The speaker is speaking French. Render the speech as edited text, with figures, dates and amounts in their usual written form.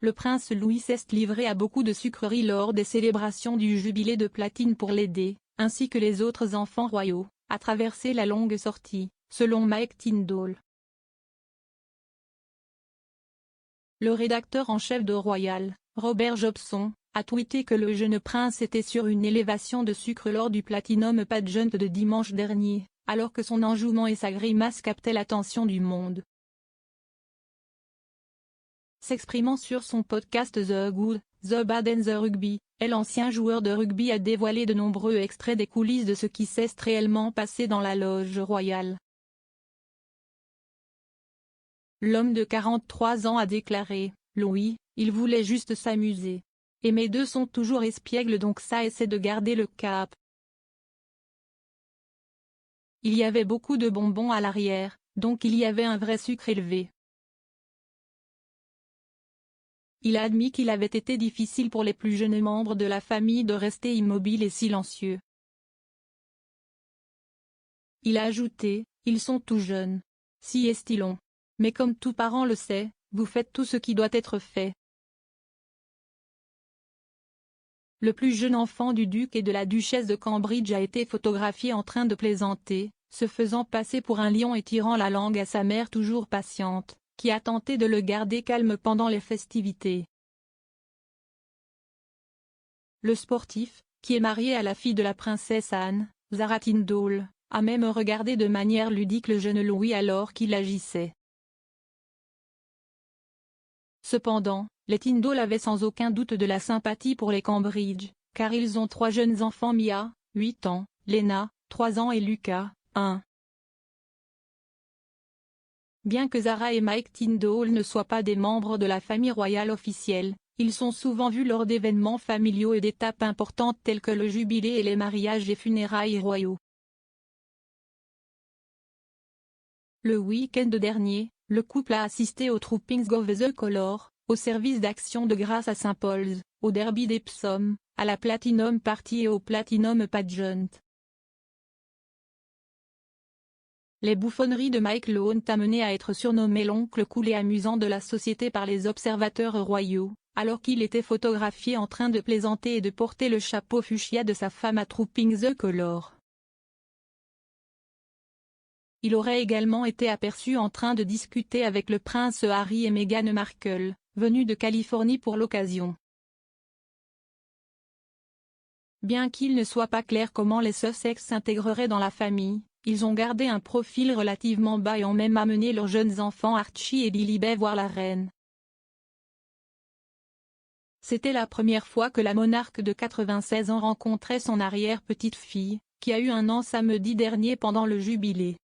le prince Louis XVI livrait à beaucoup de sucreries lors des célébrations du jubilé de platine pour l'aider, ainsi que les autres enfants royaux, à traverser la longue sortie, selon Mike Tindall. Le rédacteur en chef de Royal, Robert Jobson, a tweeté que le jeune prince était sur une élévation de sucre lors du Platinum Pageant de dimanche dernier, alors que son enjouement et sa grimace captaient l'attention du monde. S'exprimant sur son podcast The Good, The Bad and The Rugby, l'ancien joueur de rugby a dévoilé de nombreux extraits des coulisses de ce qui s'est réellement passé dans la loge royale. L'homme de 43 ans a déclaré « Louis, il voulait juste s'amuser. Et mes deux sont toujours espiègles donc ça essaie de garder le cap. Il y avait beaucoup de bonbons à l'arrière, donc il y avait un vrai sucre élevé. » Il a admis qu'il avait été difficile pour les plus jeunes membres de la famille de rester immobiles et silencieux. Il a ajouté « Ils sont tout jeunes. Si est-ils. Mais comme tout parent le sait, vous faites tout ce qui doit être fait. » Le plus jeune enfant du duc et de la duchesse de Cambridge a été photographié en train de plaisanter, se faisant passer pour un lion et tirant la langue à sa mère toujours patiente, qui a tenté de le garder calme pendant les festivités. Le sportif, qui est marié à la fille de la princesse Anne, Zara Tindall, a même regardé de manière ludique le jeune Louis alors qu'il agissait. Cependant, les Tindall avaient sans aucun doute de la sympathie pour les Cambridge, car ils ont 3 jeunes enfants: Mia, 8 ans, Lena, 3 ans et Lucas, 1. Bien que Zara et Mike Tindall ne soient pas des membres de la famille royale officielle, ils sont souvent vus lors d'événements familiaux et d'étapes importantes telles que le jubilé et les mariages et funérailles royaux. Le week-end dernier, le couple a assisté au Troopings of the Colour, au service d'action de grâce à St. Paul's, au Derby d'Epsom, à la Platinum Party et au Platinum Pageant. Les bouffonneries de Mike l'ont amené à être surnommé l'oncle cool et amusant de la société par les observateurs royaux, alors qu'il était photographié en train de plaisanter et de porter le chapeau fuchsia de sa femme à Troopings the Colour. Il aurait également été aperçu en train de discuter avec le prince Harry et Meghan Markle, venus de Californie pour l'occasion. Bien qu'il ne soit pas clair comment les Sussex s'intégreraient dans la famille, ils ont gardé un profil relativement bas et ont même amené leurs jeunes enfants Archie et Lilibet voir la reine. C'était la première fois que la monarque de 96 ans rencontrait son arrière-petite-fille, qui a eu 1 an samedi dernier pendant le jubilé.